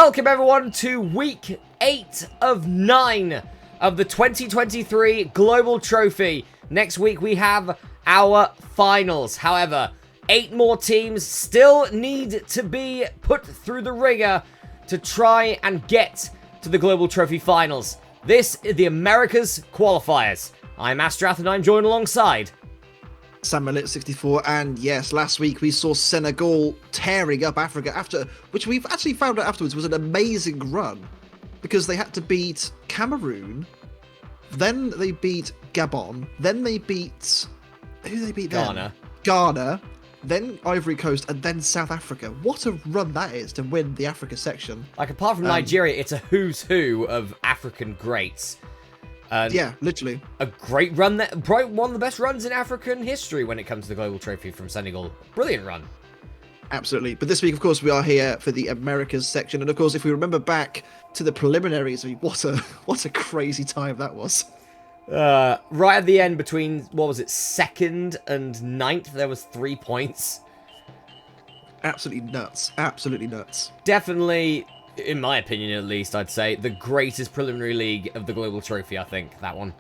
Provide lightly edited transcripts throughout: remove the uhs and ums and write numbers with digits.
Welcome everyone to week 8 of 9 of the 2023 Global Trophy. Next week we have our finals. However, 8 more teams still need to be put through the ringer to try and get to the Global Trophy finals. This is the Americas Qualifiers. I'm Masterath and I'm joined alongside Samuel64, and yes, last week we saw Senegal tearing up Africa after, which we've actually found out afterwards was an amazing run, because they had to beat Cameroon, then they beat Gabon, then they beat, who did they beat then? Ghana, then Ivory Coast, and then South Africa. What a run that is to win the Africa section. Like, apart from Nigeria, it's a who's who of African greats. Yeah, literally. A great run, probably one of the best runs in African history when it comes to the Global Trophy from Senegal. Brilliant run. Absolutely. But this week, of course, we are here for the Americas section. And of course, if we remember back to the preliminaries, I mean, what a crazy time that was. Right at the end between, what was it, 2nd and 9th, there was 3 points. Absolutely nuts. Absolutely nuts. Definitely, in my opinion at least, I'd say, the greatest preliminary league of the Global Trophy, I think, that one.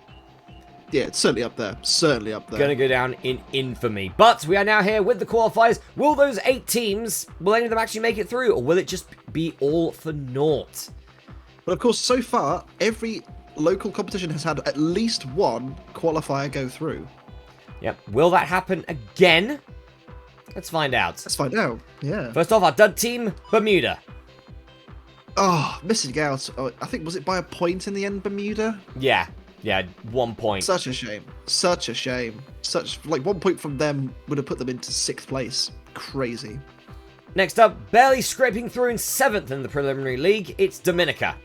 Yeah, it's certainly up there. Certainly up there. Gonna go down in infamy. But we are now here with the qualifiers. Will those 8 teams, will any of them actually make it through, or will it just be all for naught? But of course, so far, every local competition has had at least one qualifier go through. Yep. Will that happen again? Let's find out. Let's find out. Yeah. First off, our dud team, Bermuda. Oh, missing out. Oh, I think, was it by a point in the end, Bermuda? Yeah, 1 point. Such a shame. Such a shame. Like, 1 point from them would have put them into 6th place. Crazy. Next up, barely scraping through in 7th in the preliminary league, it's Dominica.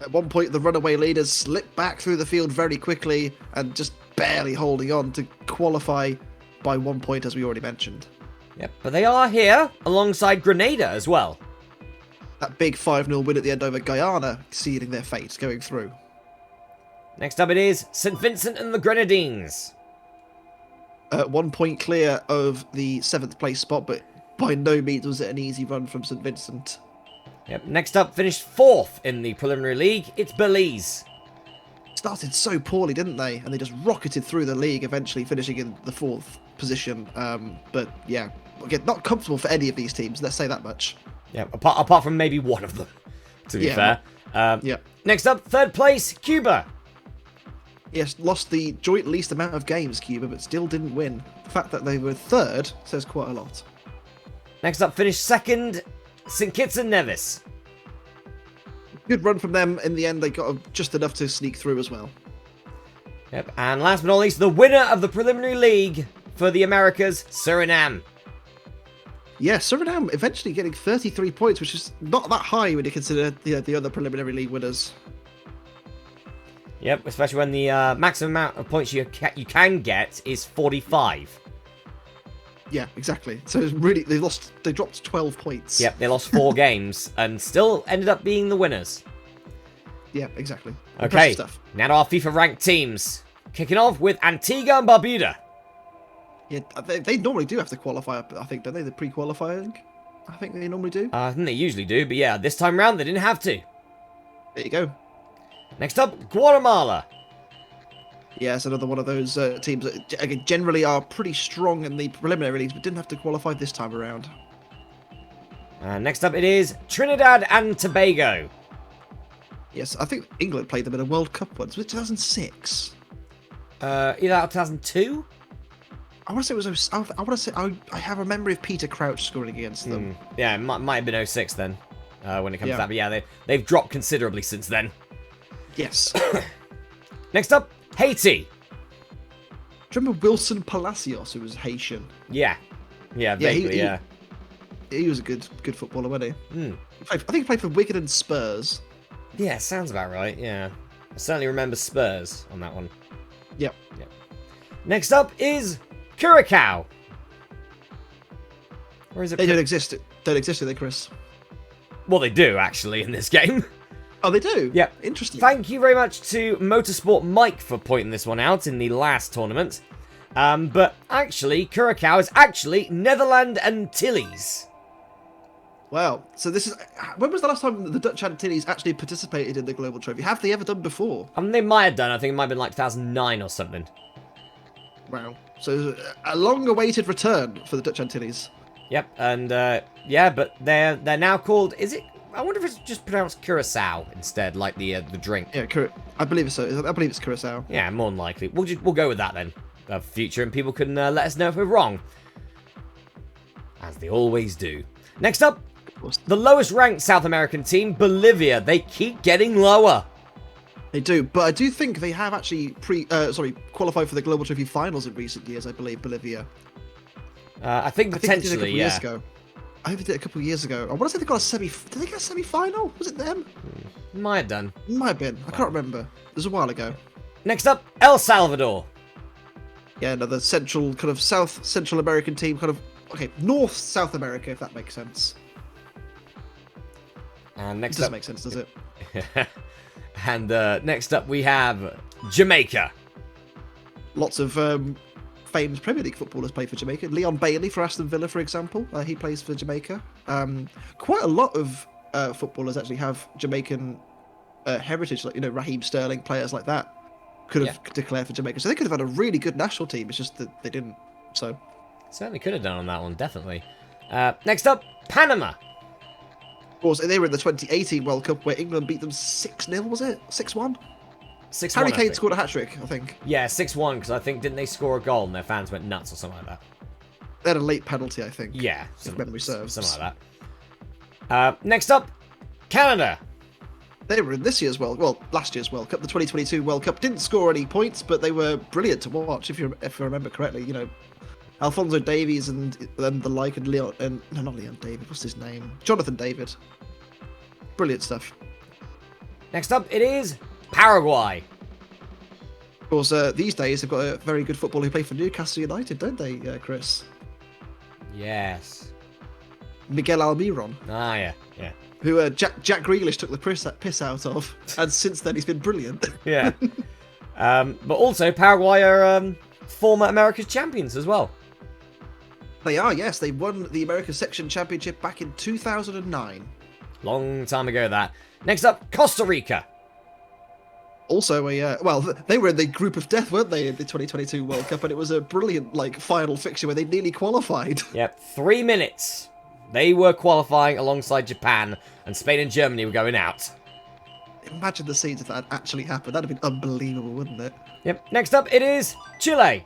At 1 point, the runaway leaders slipped back through the field very quickly and just barely holding on to qualify by 1 point, as we already mentioned. Yep, but they are here alongside Grenada as well. That big 5-0 win at the end over Guyana, sealing their fate, going through. Next up it is St. Vincent and the Grenadines. 1 point clear of the 7th place spot, but by no means was it an easy run from St. Vincent. Yep. Next up, finished 4th in the preliminary league, it's Belize. Started so poorly, didn't they? And they just rocketed through the league, eventually finishing in the 4th position. But yeah, again, not comfortable for any of these teams, let's say that much. Yeah, apart from maybe one of them, to be fair. Yeah. Next up, 3rd place, Cuba. Yes, lost the joint least amount of games, Cuba, but still didn't win. The fact that they were 3rd says quite a lot. Next up, finished 2nd, St. Kitts and Nevis. Good run from them. In the end, they got just enough to sneak through as well. Yep, and last but not least, the winner of the preliminary league for the Americas, Suriname. Yeah, Suriname eventually getting 33 points, which is not that high when you consider the other preliminary league winners. Yep, especially when the maximum amount of points you can get is 45. Yeah, exactly. So it's really they dropped 12 points. Yep, they lost 4 games and still ended up being the winners. Yeah, exactly. Okay, Impressive stuff. now to our FIFA ranked teams. Kicking off with Antigua and Barbuda. Yeah, they normally do have to qualify, I think, don't they? The pre-qualifying? I think they normally do. I think they usually do, but yeah, this time round they didn't have to. There you go. Next up, Guatemala. Yeah, it's another one of those teams that again, generally are pretty strong in the preliminary leagues, but didn't have to qualify this time around. Next up it is Trinidad and Tobago. Yes, I think England played them in a World Cup once. Was it 2006? Either 2002? I want to say it was. I want to say I have a memory of Peter Crouch scoring against them. Yeah, it might have been 06 then, when it comes to Yeah. that. But yeah, they've dropped considerably since then. Yes. Next up, Haiti. Do you remember Wilson Palacios, who was Haitian? Yeah, vaguely, yeah. He was a good footballer, wasn't he? Mm. I think he played for Wigan and Spurs. Yeah, sounds about right, yeah. I certainly remember Spurs on that one. Yep. Next up is Curacao. Or is it? They don't exist, do they, Chris? Well, they do, actually, in this game. Oh, they do? Yeah. Interesting. Thank you very much to Motorsport Mike for pointing this one out in the last tournament. But actually, Curacao is actually Netherlands Antilles. Wow. So this is when was the last time the Dutch Antilles actually participated in the Global Trophy? Have they ever done before? I mean, they might have done. I think it might have been like 2009 or something. Wow. So a long-awaited return for the Dutch Antilles. Yep, and yeah, but they're now called. Is it? I wonder if it's just pronounced Curacao instead, like the drink. Yeah, I believe so. I believe it's Curacao. Yeah, more than likely. We'll go with that then. Future, and people can let us know if we're wrong, as they always do. Next up, the lowest ranked South American team, Bolivia. They keep getting lower. They do, but I do think they have actually qualified for the Global Trophy finals in recent years. I believe Bolivia. I think potentially, yeah. Years ago. I think they did a couple of years ago. I want to say they got a semi. Did they get a semi-final? Was it them? Might have done. Might have been. I can't remember. It was a while ago. Next up, El Salvador. Yeah, another South Central American team, North South America, if that makes sense. And next it doesn't up, make sense, does it? And next up we have Jamaica. Lots of famous Premier League footballers play for Jamaica. Leon Bailey for Aston Villa, for example. He plays for Jamaica. Quite a lot of footballers actually have Jamaican heritage, like Raheem Sterling, players like that could have declared for Jamaica. So they could have had a really good national team. It's just that they didn't. So certainly could have done on that one, definitely. Next up, Panama. Of course, they were in the 2018 World Cup where England beat them 6-0, was it? 6-1? 6-1. Harry Kane scored a hat-trick, I think. Yeah, 6-1, because I think, didn't they score a goal and their fans went nuts or something like that? They had a late penalty, I think. Yeah. If memory serves. Something like that. Next up, Canada. They were in last year's World Cup, the 2022 World Cup. Didn't score any points, but they were brilliant to watch, if I remember correctly. Alphonso Davies and the like, and Leon, and no, not Leon David. What's his name? Jonathan David. Brilliant stuff. Next up, it is Paraguay. Of course, these days they've got a very good footballer who play for Newcastle United, don't they, Chris? Yes. Miguel Almiron. Ah, yeah. Who Jack Grealish took the piss out of, and since then he's been brilliant. Yeah. But also, Paraguay are former America's champions as well. They are, yes. They won the America's Section Championship back in 2009. Long time ago, that. Next up, Costa Rica. Also, they were in the group of death, weren't they, in the 2022 World Cup, and it was a brilliant, final fixture where they nearly qualified. Yep, 3 minutes. They were qualifying alongside Japan, and Spain and Germany were going out. Imagine the scenes if that had actually happened. That'd have been unbelievable, wouldn't it? Yep. Next up, it is Chile.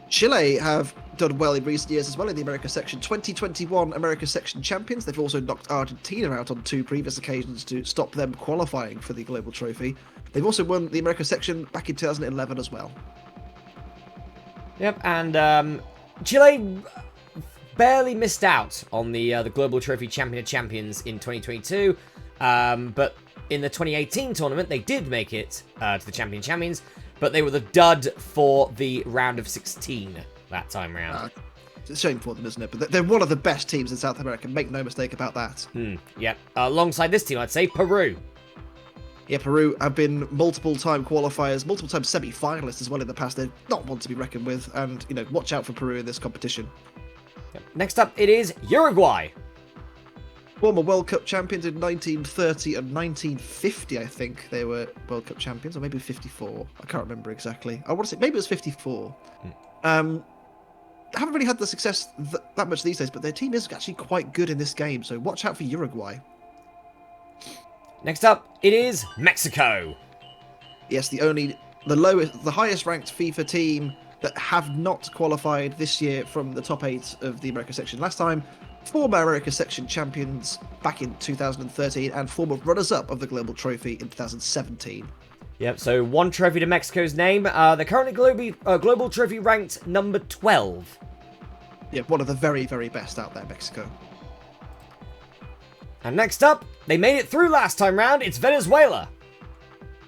Chile have done well in recent years as well in the America Section. 2021 America Section champions. They've also knocked Argentina out on 2 previous occasions to stop them qualifying for the Global Trophy. They've also won the America Section back in 2011 as well. Yep, and Chile barely missed out on the Global Trophy Champion of Champions in 2022, but in the 2018 tournament they did make it to the Champions, but they were the dud for the round of 16 that time round. It's a shame for them, isn't it? But they're one of the best teams in South America, make no mistake about that. Yep, alongside this team I'd say Peru. Yeah, Peru have been multiple-time qualifiers, multiple-time semi-finalists as well in the past. They're not one to be reckoned with, and, watch out for Peru in this competition. Next up, it is Uruguay. Former World Cup champions in 1930 and 1950, I think they were World Cup champions, or maybe 54. I can't remember exactly. I want to say maybe it was 54. Haven't really had the success that much these days, but their team is actually quite good in this game, so watch out for Uruguay. Next up, it is Mexico. Yes, the highest ranked FIFA team that have not qualified this year from the top 8 of the America Section last time. Former America Section champions back in 2013 and former runners-up of the Global Trophy in 2017. Yep, so 1 trophy to Mexico's name. They're currently Global Trophy ranked number 12. Yeah, one of the very, very best out there, Mexico. And next up, they made it through last time round. It's Venezuela.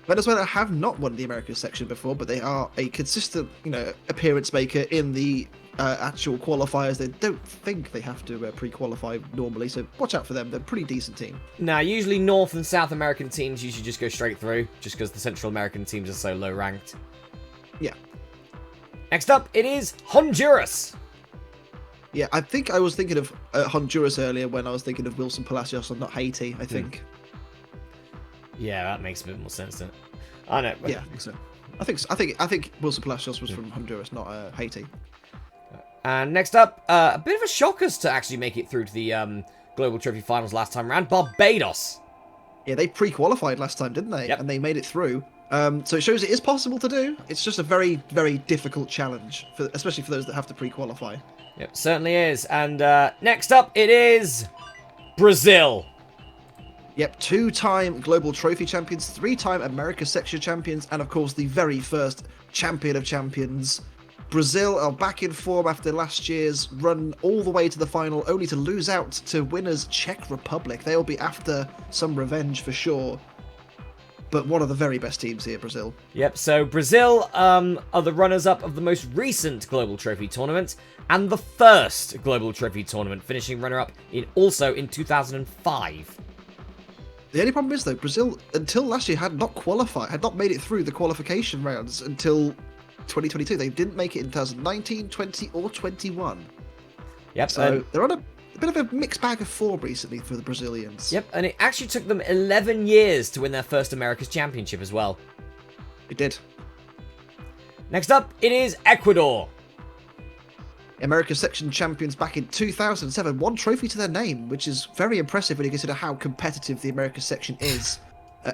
Venezuela have not won the Americas section before, but they are a consistent, appearance maker in the actual qualifiers. They don't think they have to pre-qualify normally, so watch out for them. They're a pretty decent team. Now, usually North and South American teams usually just go straight through, just because the Central American teams are so low ranked. Yeah. Next up, it is Honduras. Yeah, I think I was thinking of Honduras earlier when I was thinking of Wilson Palacios and not Haiti, I think. Yeah, that makes a bit more sense, doesn't it? I know. Yeah, I think so. I think Wilson Palacios was from Honduras, not Haiti. And next up, a bit of a shockers to actually make it through to the Global Trophy Finals last time around, Barbados. Yeah, they pre-qualified last time, didn't they? Yep. And they made it through. So it shows it is possible to do. It's just a very, very difficult challenge, especially for those that have to pre-qualify. Yep, certainly is. And next up, it is Brazil. Yep, 2-time Global Trophy champions, 3-time America Section champions, and of course the very first champion of champions. Brazil are back in form after last year's run all the way to the final, only to lose out to winners Czech Republic. They'll be after some revenge for sure. But one of the very best teams here, Brazil. Yep, so Brazil are the runners-up of the most recent Global Trophy tournament and the first Global Trophy tournament, finishing runner-up also in 2005. The only problem is, though, Brazil, until last year, had not made it through the qualification rounds until 2022. They didn't make it in 2019, 20, or 21. Yep. So they're on a bit of a mixed bag of form recently for the Brazilians. Yep, and it actually took them 11 years to win their first America's Championship as well. It did. Next up, it is Ecuador. America Section champions back in 2007. One trophy to their name, which is very impressive when you consider how competitive the America Section is.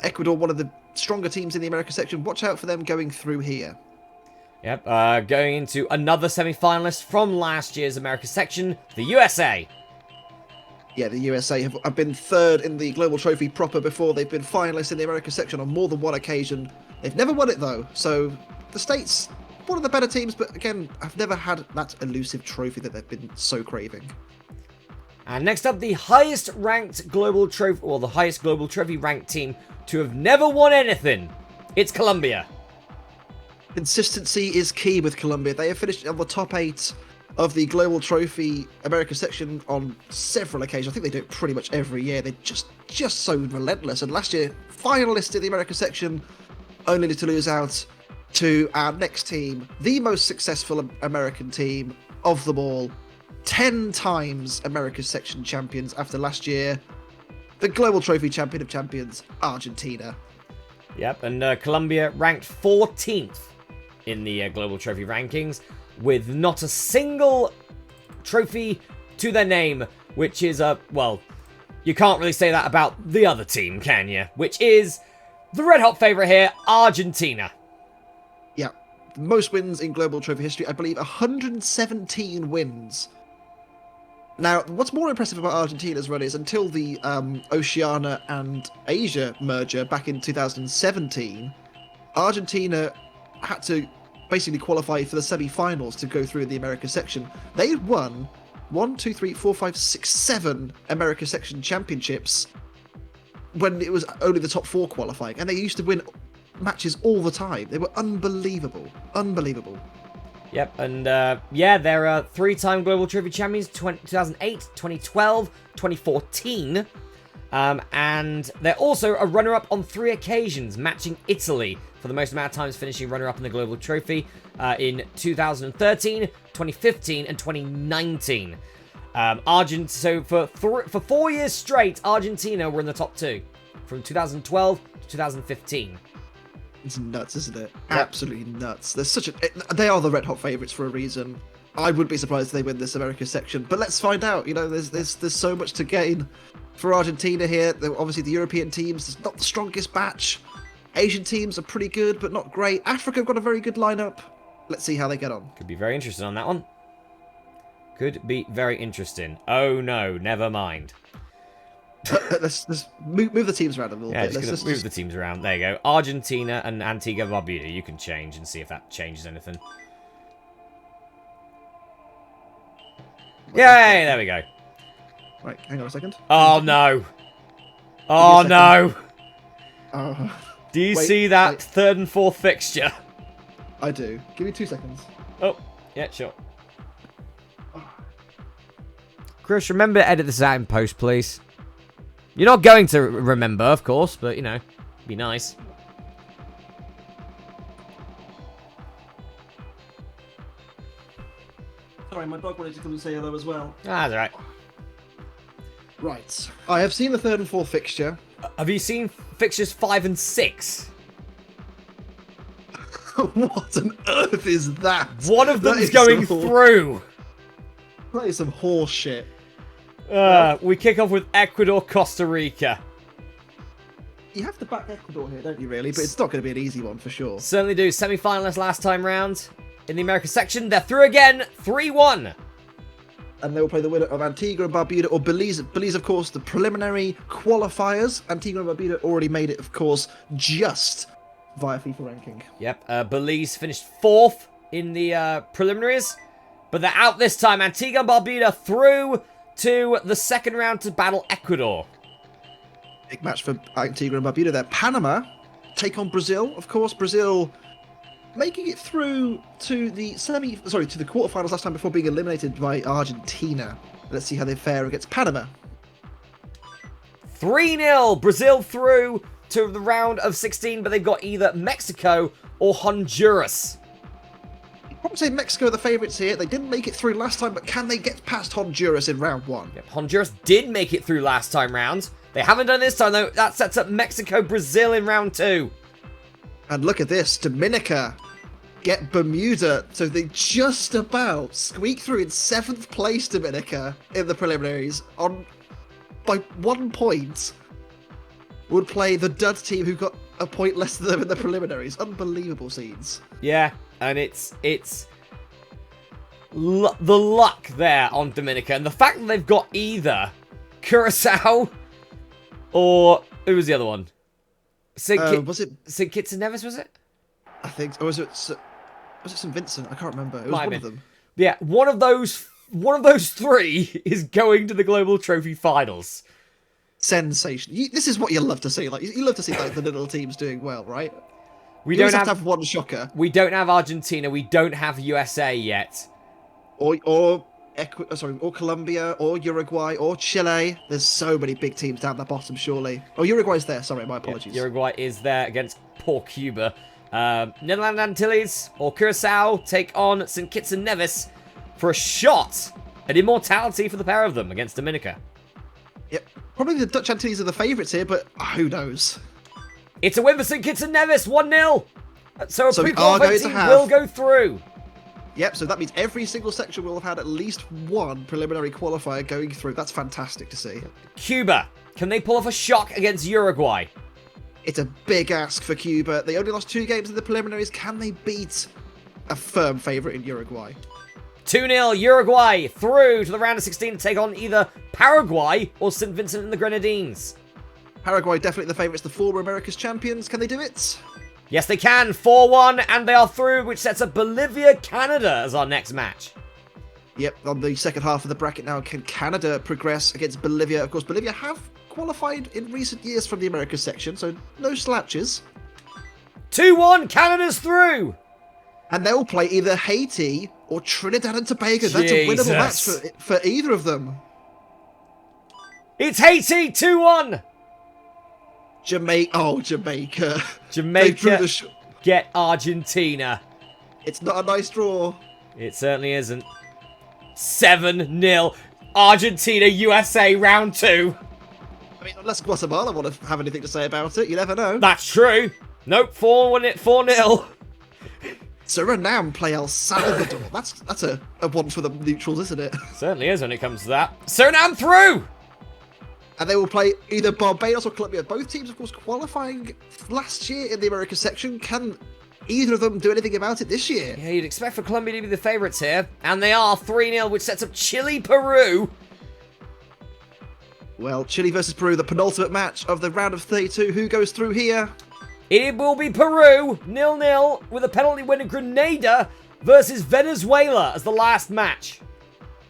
Ecuador, one of the stronger teams in the America Section. Watch out for them going through here. Yep, going into another semi-finalist from last year's America Section, the USA. Yeah, the USA have been third in the Global Trophy proper before. They've been finalists in the America Section on more than one occasion. They've never won it, though. So the States, one of the better teams, but again, have never had that elusive trophy that they've been so craving. And next up, the highest ranked Global Trophy, or the highest Global Trophy ranked team to have never won anything. It's Colombia. Consistency is key with Colombia. They have finished on the top 8 of the Global Trophy America Section on several occasions. I think they do it pretty much every year. They're just so relentless. And last year, finalists in the America Section, only to lose out to our next team, the most successful American team of them all. 10 times America Section champions after last year. The Global Trophy champion of champions, Argentina. Yep, and Colombia ranked 14th in the Global Trophy rankings, with not a single trophy to their name, which is, well, you can't really say that about the other team, can you? Which is the red-hot favourite here, Argentina. Yeah, most wins in Global Trophy history, I believe 117 wins. Now, what's more impressive about Argentina's run is until the Oceania and Asia merger back in 2017, Argentina had to basically qualify for the semi-finals to go through the America Section. They had won 7 America Section championships when it was only the top 4 qualifying, and they used to win matches all the time. They were unbelievable. Yep, and yeah, they're 3-time Global Trophy champions, 2008, 2012, 2014. And they're also a runner-up on 3 occasions, matching Italy for the most amount of times, finishing runner-up in the Global Trophy in 2013, 2015, and 2019. So for 4 years straight, Argentina were in the top 2, from 2012 to 2015. It's nuts, isn't it? Yep. Absolutely nuts. They are the red-hot favourites for a reason. I wouldn't be surprised if they win this America Section, but let's find out. You know, there's so much to gain for Argentina here. Obviously, the European teams, it's not the strongest batch. Asian teams are pretty good, but not great. Africa have got a very good lineup. Let's see how they get on. Could be very interesting on that one. Could be very interesting. Oh no, never mind. Let's move the teams around a little bit. Let's move the teams around. There you go. Argentina and Antigua Barbuda. You can change and see if that changes anything. Yay! There we go. Right, hang on a second. Oh no! Oh no! Do you Wait, see that 3rd and 4th fixture? I do. Give me 2 seconds. Oh, yeah, sure. Chris, remember to edit this out in post, please. You're not going to remember, of course, but, you know, be nice. Sorry, Sorry, my dog wanted to come and say hello as well. Ah, that's all right. Right. I have seen the third and fourth fixture. Have you seen fixtures 5 and 6? What on earth is that? One of That them's is going some through. That is some horse shit. We kick off with Ecuador, Costa Rica. You have to back Ecuador here, don't you, really? But it's not going to be an easy one for sure. Certainly do. Semi-finalists last time round. In the America section, they're through again. 3-1. And they will play the winner of Antigua and Barbuda or Belize. Belize, of course, the preliminary qualifiers. Antigua and Barbuda already made it, of course, just via FIFA ranking. Yep, Belize finished 4th in the preliminaries. But they're out this time. Antigua and Barbuda through to the second round to battle Ecuador. Big match for Antigua and Barbuda there. Panama take on Brazil. Of course, Brazil making it through to the to the quarterfinals last time before being eliminated by Argentina. Let's see how they fare against Panama. 3-0. Brazil through to the round of 16, but they've got either Mexico or Honduras. I'd probably say Mexico are the favourites here. They didn't make it through last time, but can they get past Honduras in round 1? Yep, Honduras did make it through last time round. They haven't done this time, though. That sets up Mexico-Brazil in round 2. And look at this. Dominica get Bermuda. So they just about squeak through in 7th place, Dominica, in the preliminaries. By 1 point, would play the dud team who got a point less than them in the preliminaries. Unbelievable scenes. Yeah, and it's the luck there on Dominica. And the fact that they've got either Curacao or... Who was the other one? Was it... St. Kitts and Nevis, was it? I think... Or was it St. Vincent? I can't remember. It was one of them. Yeah, one of those 3 is going to the Global Trophy Finals. Sensation. This is what you love to see. Like you love to see like the little teams doing well, right? We you don't have to have one shocker. We don't have Argentina. We don't have USA yet. Or Colombia, or Uruguay, or Chile. There's so many big teams down the bottom, surely. Oh, Uruguay's there. Sorry, my apologies. Yeah, Uruguay is there against poor Cuba. Netherlands Antilles or Curacao take on St. Kitts and Nevis for a shot at immortality for the pair of them against Dominica. Yep. Probably the Dutch Antilles are the favourites here, but who knows? It's a win for St. Kitts and Nevis, 1-0. So a pre-qualified team will go through. Yep, so that means every single section will have had at least one preliminary qualifier going through. That's fantastic to see. Cuba, can they pull off a shock against Uruguay? It's a big ask for Cuba. They only lost 2 games in the preliminaries. Can they beat a firm favourite in Uruguay? 2-0, Uruguay through to the round of 16 to take on either Paraguay or St. Vincent and the Grenadines. Paraguay definitely the favourites, the former America's champions. Can they do it? Yes, they can. 4-1, and they are through, which sets up Bolivia-Canada as our next match. Yep, on the second half of the bracket now, can Canada progress against Bolivia? Of course, Bolivia have qualified in recent years from the Americas section, so no slouches. 2-1, Canada's through! And they'll play either Haiti or Trinidad and Tobago. That's a winnable match for either of them. It's Haiti, 2-1! Jamaica. Jamaica get Argentina. It's not a nice draw. It certainly isn't. 7-0. Argentina, USA, round 2. I mean, unless Guatemala want to have anything to say about it, you never know. That's true. Nope, 4-0. Suriname play El Salvador. That's a one for the neutrals, isn't it? Certainly is when it comes to that. Suriname through! And they will play either Barbados or Colombia. Both teams, of course, qualifying last year in the Americas section. Can either of them do anything about it this year? Yeah, you'd expect for Colombia to be the favourites here. And they are 3-0, which sets up Chile-Peru. Well, Chile versus Peru, the penultimate match of the round of 32. Who goes through here? It will be Peru, 0-0, with a penalty winner Grenada versus Venezuela as the last match.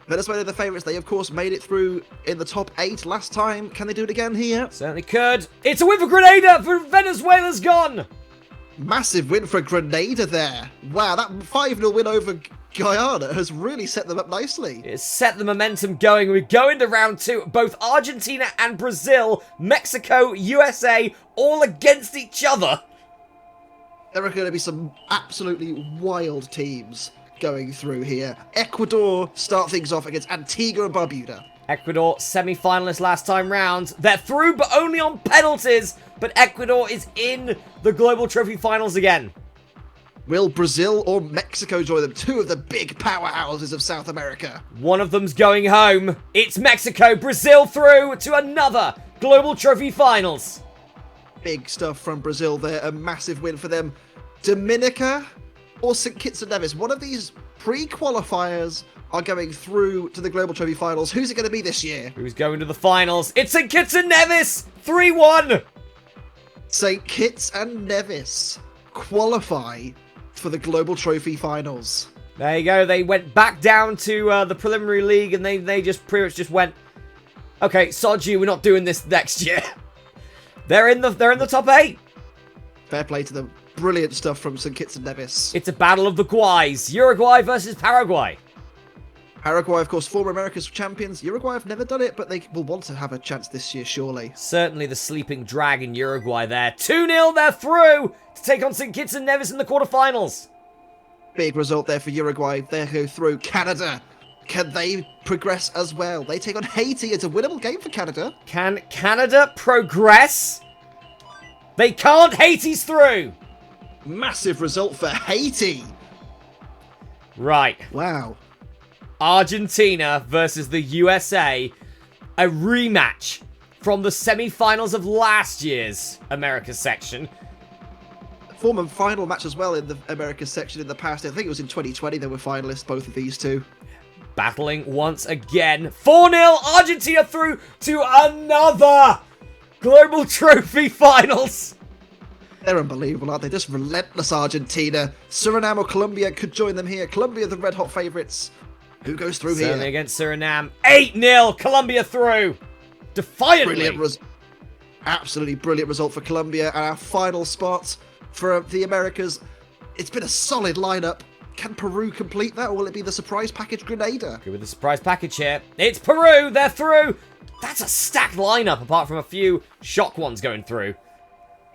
Venezuela the favourites. They, of course, made it through in the top 8 last time. Can they do it again here? Certainly could. It's a win for Grenada, for Venezuela's gone. Massive win for Grenada there. Wow, that 5-0 win over Guyana has really set them up nicely. It's set the momentum going. We go into round 2. Both Argentina and Brazil, Mexico, USA, all against each other. There are going to be some absolutely wild teams going through here. Ecuador start things off against Antigua and Barbuda. Ecuador, semi-finalists last time round. They're through, but only on penalties. But Ecuador is in the Global Trophy Finals again. Will Brazil or Mexico join them? Two of the big powerhouses of South America. One of them's going home. It's Mexico. Brazil through to another Global Trophy Finals. Big stuff from Brazil there. A massive win for them. Dominica or St. Kitts and Nevis? One of these pre-qualifiers are going through to the Global Trophy Finals. Who's it going to be this year? Who's going to the finals? It's St. Kitts and Nevis! 3-1! St. Kitts and Nevis qualify for the Global Trophy Finals. There you go. They went back down to the preliminary league, and they just pretty much just went, okay, sod you, we're not doing this next year. They're in the top 8. Fair play to them. Brilliant stuff from St. Kitts and Nevis. It's a battle of the Guays. Uruguay versus Paraguay. Paraguay, of course, former America's champions. Uruguay have never done it, but they will want to have a chance this year, surely. Certainly the sleeping dragon Uruguay there. 2-0, they're through to take on St. Kitts and Nevis in the quarterfinals. Big result there for Uruguay. They go through. Canada, can they progress as well? They take on Haiti. It's a winnable game for Canada. Can Canada progress? They can't. Haiti's through. Massive result for Haiti. Right. Wow. Argentina versus the USA. A rematch from the semi-finals of last year's Americas section. Former final match as well in the Americas section in the past. I think it was in 2020 they were finalists, both of these two. Battling once again. 4-0, Argentina through to another Global Trophy Finals. They're unbelievable, aren't they? Just relentless Argentina. Suriname or Colombia could join them here. Colombia, the red-hot favourites. Who goes through Certainly here? Against Suriname. 8-0, Colombia through. Defiantly. Absolutely brilliant result for Colombia. And our final spot for the Americas. It's been a solid lineup. Can Peru complete that, or will it be the surprise package Grenada? Go with the surprise package here. It's Peru. They're through. That's a stacked lineup, apart from a few shock ones going through.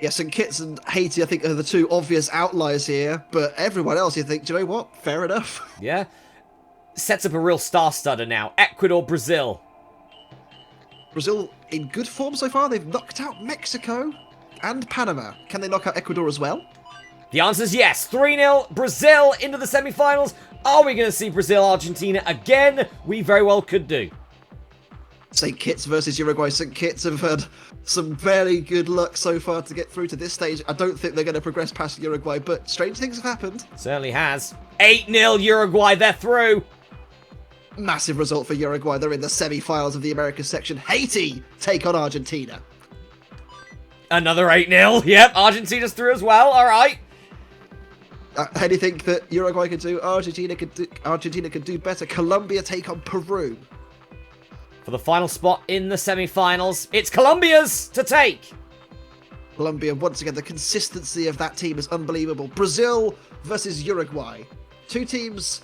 Yes, and Kitts and Haiti, I think, are the two obvious outliers here. But everyone else, you think, do you know what? Fair enough. Yeah. Sets up a real star-stutter now. Ecuador, Brazil. Brazil in good form so far. They've knocked out Mexico and Panama. Can they knock out Ecuador as well? The answer's yes. 3-0, Brazil into the semi-finals. Are we going to see Brazil-Argentina again? We very well could do. St. Kitts versus Uruguay. St. Kitts have had some very good luck so far to get through to this stage. I don't think they're going to progress past Uruguay, but strange things have happened. Certainly has. 8-0 Uruguay, they're through. Massive result for Uruguay. They're in the semi-finals of the Americas section. Haiti take on Argentina. Another 8-0. Yep, Argentina's through as well. All right. Anything that Uruguay could do, Argentina could do better. Colombia take on Peru. For the final spot in the semi-finals, it's Colombia's to take. Colombia, once again, the consistency of that team is unbelievable. Brazil versus Uruguay. Two teams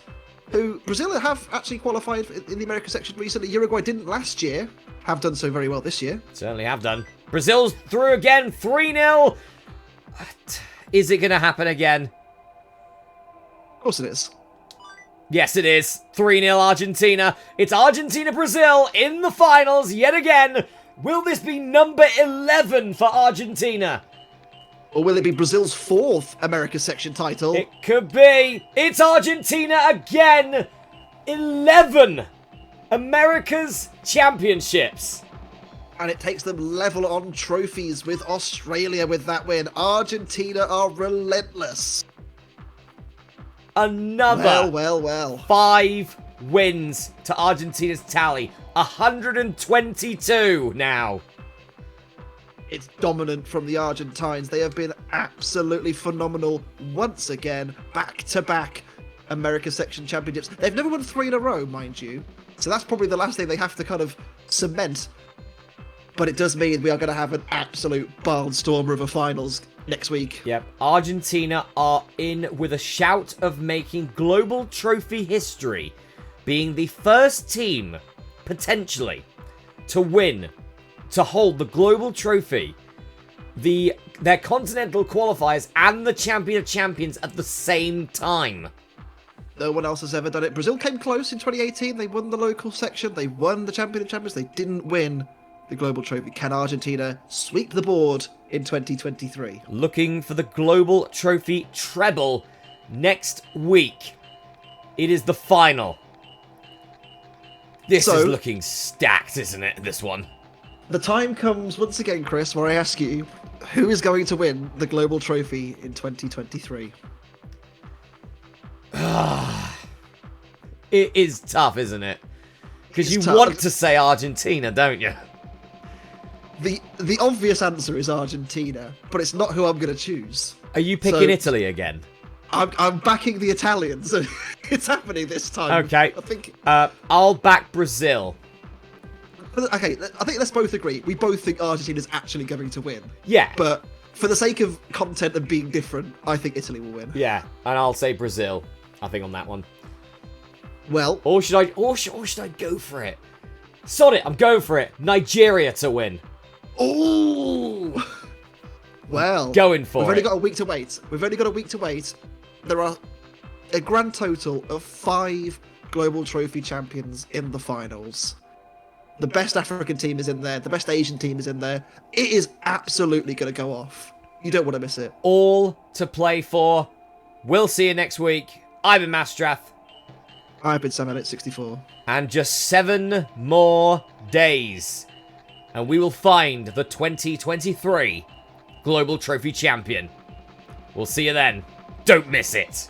who Brazil have actually qualified in the America section recently. Uruguay didn't last year. Have done so very well this year. Certainly have done. Brazil's through again, 3-0. Is it going to happen again? Of course it is. Yes, it is. 3-0 Argentina. It's Argentina-Brazil in the finals yet again. Will this be number 11 for Argentina? Or will it be Brazil's fourth America section title? It could be. It's Argentina again. 11 America's championships. And it takes them level on trophies with Australia with that win. Argentina are relentless. Another well. 5 wins to Argentina's tally. 122 now. It's dominant from the Argentines. They have been absolutely phenomenal once again, back-to-back America Section Championships. They've never won 3 in a row, mind you. So that's probably the last thing they have to kind of cement. But it does mean we are going to have an absolute barnstormer of a finals next week. Yep. Argentina are in with a shout of making global trophy history, being the first team, potentially, to win, to hold the global trophy, their continental qualifiers, and the champion of champions at the same time. No one else has ever done it. Brazil came close in 2018. They won the local section. They won the Champion of Champions. They didn't win the Global Trophy. Can Argentina sweep the board in 2023? Looking for the Global Trophy treble next week. It is the final. This is looking stacked, isn't it, this one? The time comes once again, Chris, where I ask you, who is going to win the Global Trophy in 2023? It is tough, isn't it? Because you tough. want to say Argentina, don't you? The obvious answer is Argentina, but it's not who I'm going to choose. Are you picking Italy again? I'm backing the Italians. It's happening this time. Okay. I think. I'll back Brazil. Okay, I think let's both agree. We both think Argentina's actually going to win. Yeah. But for the sake of content and being different, I think Italy will win. Yeah, and I'll say Brazil. I think on that one. Well, or should I go for it? Sod it, I'm going for it. Nigeria to win. Oh. Well, going for We've only got a week to wait. There are a grand total of 5 Global Trophy champions in the finals. The best African team is in there. The best Asian team is in there. It is absolutely going to go off. You don't want to miss it. All to play for. We'll see you next week. I've been Masterath. I've been Sven-Göran 64. And just 7 more days. And we will find the 2023 Global Trophy champion. We'll see you then. Don't miss it.